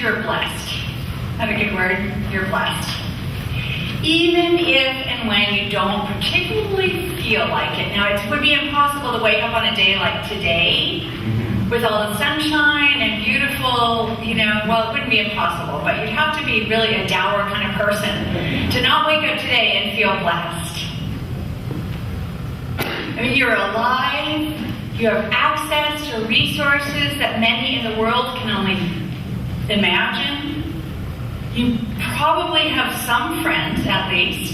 you're blessed. Have a good word? You're blessed. Even if and when you don't particularly feel like it. Now, it would be impossible to wake up on a day like today with all the sunshine and beautiful, well, it wouldn't be impossible, but you'd have to be really a dour kind of person to not wake up today and feel blessed. I mean, you're alive, you have access to resources that many in the world can only imagine. You probably have some friends, at least.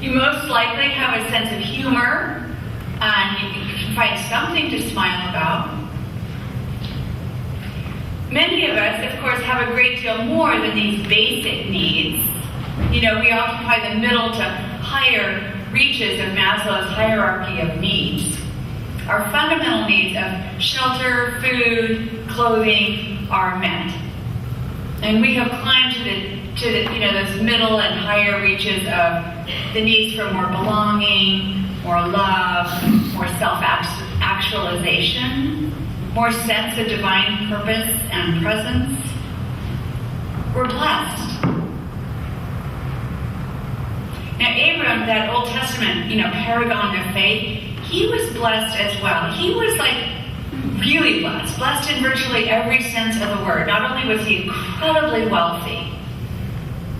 You most likely have a sense of humor, and you can find something to smile about. Many of us, of course, have a great deal more than these basic needs. We occupy the middle to higher reaches of Maslow's hierarchy of needs. Our fundamental needs of shelter, food, clothing are met. And we have climbed to those middle and higher reaches of the needs for more belonging, more love, more self-actualization, more sense of divine purpose and presence. We're blessed. Now, Abram, that Old Testament, paragon of faith, he was blessed as well. He was really blessed in virtually every sense of the word. Not only was he incredibly wealthy,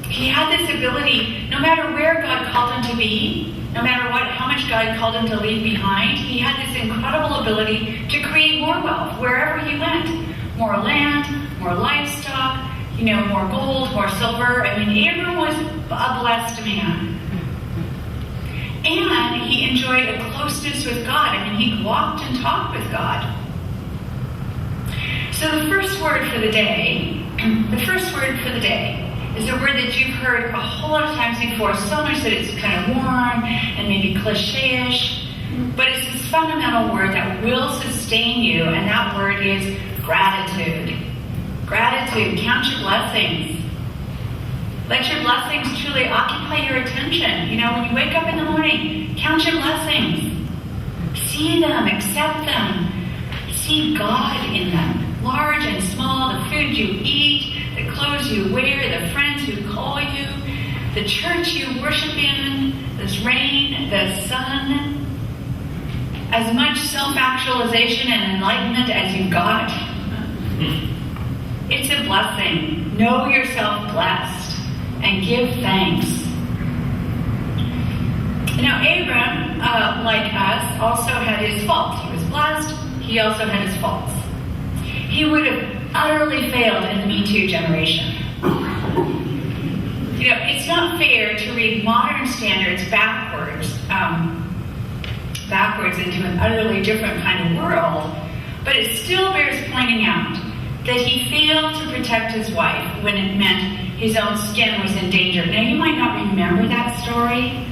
he had this ability, no matter where God called him to be, no matter how much God called him to leave behind, he had this incredible ability to create more wealth wherever he went. More land, more livestock, more gold, more silver. I mean, Abram was a blessed man. And he enjoyed a closeness with God. I mean, he walked and talked with God. So the first word for the day is a word that you've heard a whole lot of times before, so much that it's kind of worn and maybe cliche-ish, but it's this fundamental word that will sustain you, and that word is gratitude. Gratitude. Count your blessings. Let your blessings truly occupy your attention. When you wake up in the morning, count your blessings. See them, accept them. See God in them. Large and small, the food you eat, the clothes you wear, the friends who call you, the church you worship in, this rain, the sun. As much self-actualization and enlightenment as you've got. It's a blessing. Know yourself blessed and give thanks. Abram, like us, also had his faults. He was blessed. He also had his faults. He would have utterly failed in the Me Too generation. It's not fair to read modern standards backwards into an utterly different kind of world, but it still bears pointing out that he failed to protect his wife when it meant his own skin was in danger. Now, you might not remember that story,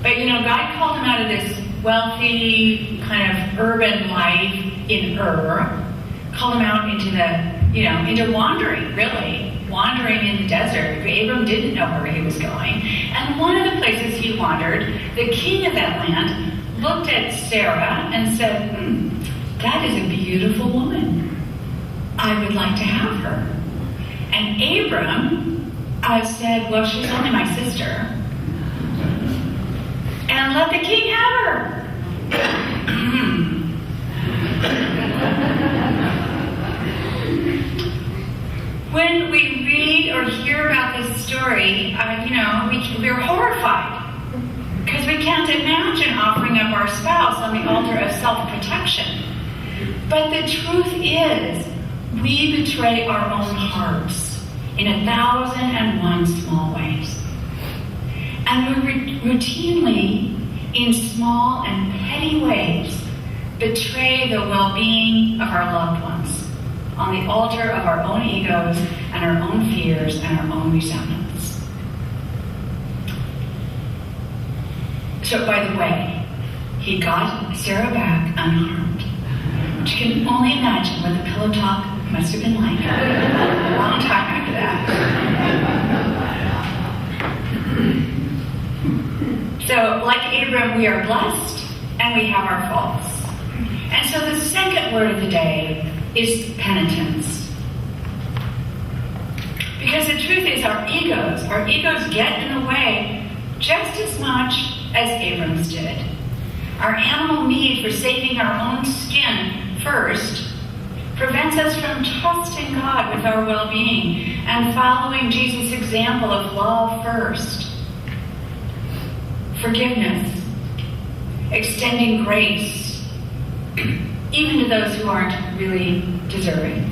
but God called him out of this wealthy kind of urban life in called him out into into wandering in the desert. Abram didn't know where he was going. And one of the places he wandered, the king of that land looked at Sarah and said, that is a beautiful woman. I would like to have her. And Abram said, well, she's only my sister. And let the king have her. When we read or hear about this story, we're horrified. Because we can't imagine offering up our spouse on the altar of self-protection. But the truth is, we betray our own hearts in 1,001 small ways. And we routinely, in small and petty ways, betray the well-being of our loved ones on the altar of our own egos and our own fears and our own resentments. So, by the way, he got Sarah back unharmed. Which you can only imagine what the pillow talk must have been like a long time after that. So, like Abram, we are blessed and we have our faults. And so the second word of the day is penitence. Because the truth is our egos get in the way just as much as Abram's did. Our animal need for saving our own skin first prevents us from trusting God with our well-being and following Jesus' example of love first. Forgiveness, extending grace, even to those who aren't really deserving.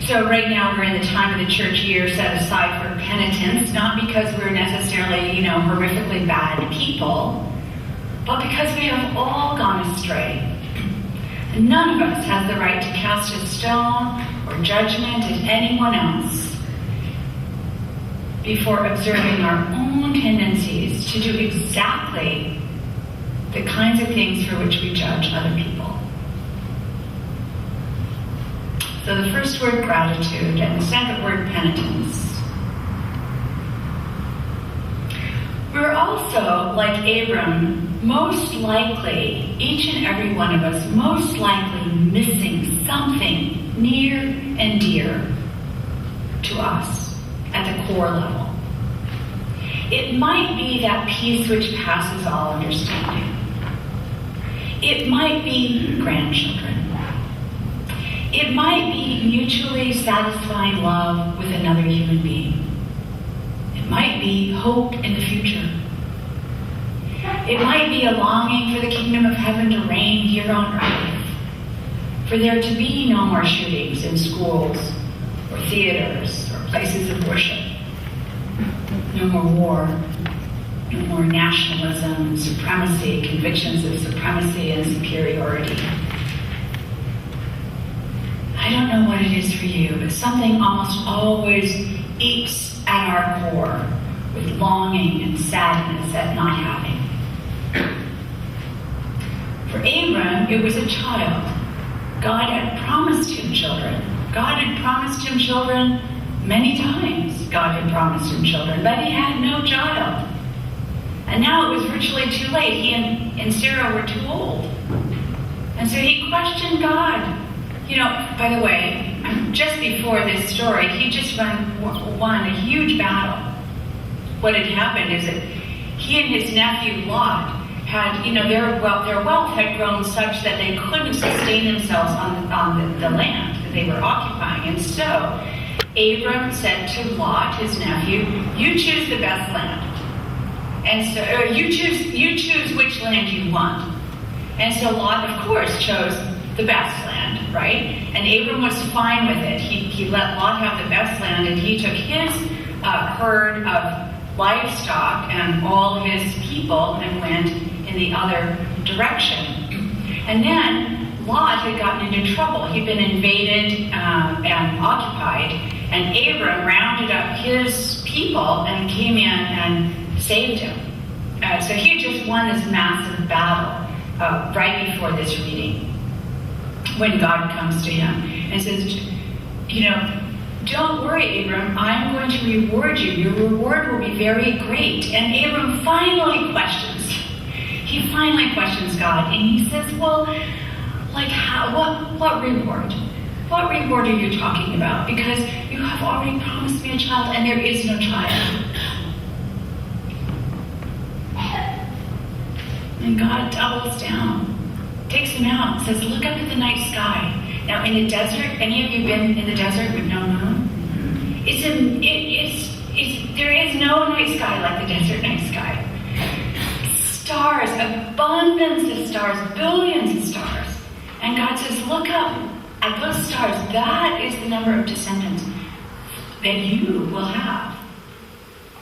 So right now we're in the time of the church year set aside for penitence, not because we're necessarily, horrifically bad people, but because we have all gone astray. And none of us has the right to cast a stone or judgment at anyone else before observing our own tendencies to do exactly the kinds of things for which we judge other people. So the first word, gratitude, and the second word, penitence. We're also, like Abram, most likely, each and every one of us, most likely missing something near and dear to us at the core level. It might be that peace which passes all understanding. It might be grandchildren. It might be mutually satisfying love with another human being. It might be hope in the future. It might be a longing for the kingdom of heaven to reign here on earth, for there to be no more shootings in schools or theaters or places of worship, no more war, no more nationalism and supremacy, convictions of supremacy and superiority. I don't know what it is for you, but something almost always eats at our core with longing and sadness at not having. For Abram, it was a child. God had promised him children. God had promised him children many times. God had promised him children, but he had no child. And now it was virtually too late. He and Sarah were too old. And so he questioned God. By the way, just before this story, he just won a huge battle. What had happened is that he and his nephew Lot had, their wealth had grown such that they couldn't sustain themselves on the land that they were occupying. And so Abram said to Lot, his nephew, "You choose the best land, and so you choose which land you want." And so Lot, of course, chose the best land, right? And Abram was fine with it. He let Lot have the best land, and he took his herd of livestock and all his people and went in the other direction. And then Lot had gotten into trouble. He'd been invaded and occupied, and Abram rounded up his people and came in and saved him. So he had just won this massive battle right before this reading, when God comes to him and says, "Don't worry, Abram, I'm going to reward you. Your reward will be very great." And Abram finally questions. He finally questions God, and he says, "Well, like how? What reward? What reward are you talking about? Because you have already promised me a child, and there is no child." And God doubles down, takes him out, and says, "Look up at the night sky." Now, in the desert, any of you been in the desert with no moon? There is no night sky like the desert night sky. Stars, abundance of stars, billions of stars. And God says, "Look up at those stars. That is the number of descendants that you will have."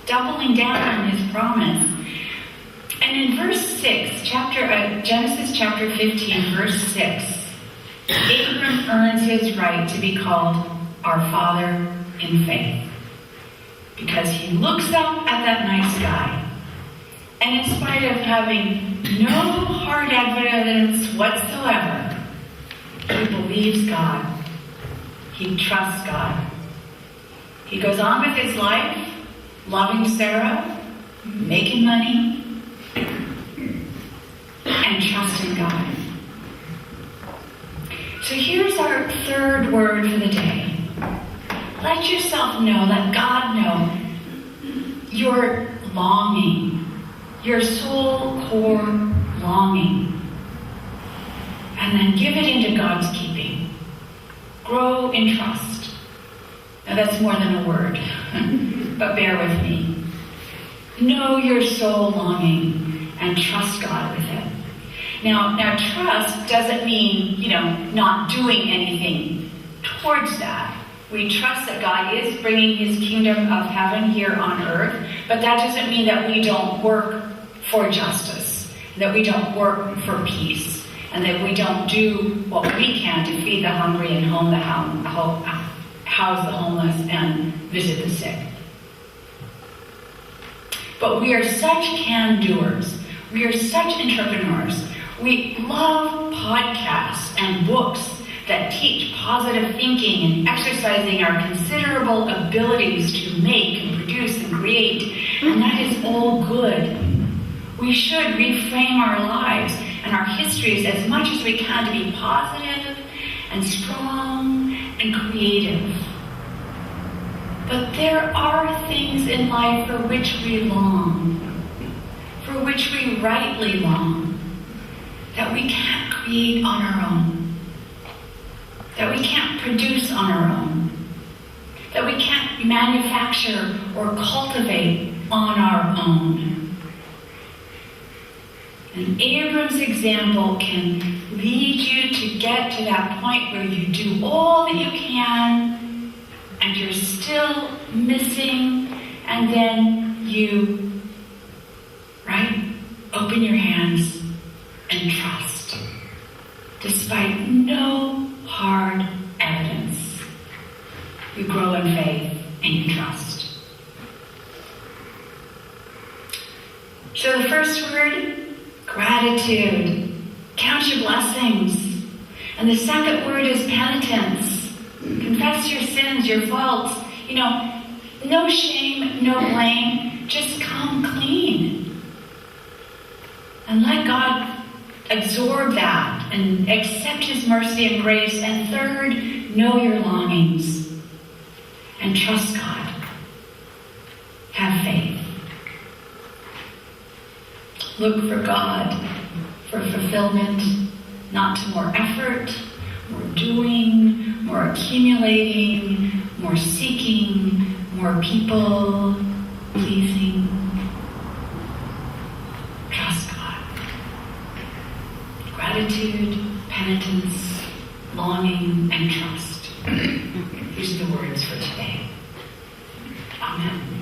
Doubling down on his promise. And in verse 6, Genesis chapter 15, verse 6, Abram earns his right to be called our father in faith, because he looks up at that night sky, and in spite of having no hard evidence whatsoever, he believes God. He trusts God. He goes on with his life, loving Sarah, making money, and trusting God. So here's our third word for the day. Let yourself know, let God know your longing, your soul core longing. And then give it into God's keeping. Grow in trust. Now that's more than a word, but bear with me. Know your soul longing and trust God with it. Now trust doesn't mean, not doing anything towards that. We trust that God is bringing his kingdom of heaven here on earth, but that doesn't mean that we don't work for justice, that we don't work for peace, and that we don't do what we can to feed the hungry and house the homeless and visit the sick. But we are such can-doers. We are such entrepreneurs. We love podcasts and books that teach positive thinking and exercising our considerable abilities to make and produce and create. And that is all good. We should reframe our lives and our histories as much as we can to be positive and strong and creative. But there are things in life for which we long, for which we rightly long, that we can't create on our own. That we can't produce on our own, that we can't manufacture or cultivate on our own. And Abram's example can lead you to get to that point where you do all that you can and you're still missing, and then you, open your hands and trust, despite no hard evidence. You grow in faith and you trust. So the first word, gratitude. Count your blessings. And the second word is penitence. Confess your sins, your faults. No shame, no blame. Just come clean. And let God absorb that and accept his mercy and grace. And third, know your longings and trust God. Have faith. Look for God for fulfillment, not to more effort, more doing, more accumulating, more seeking, more people pleasing. Trust God. Gratitude, penitence, longing, and trust. These are the words for today. Amen.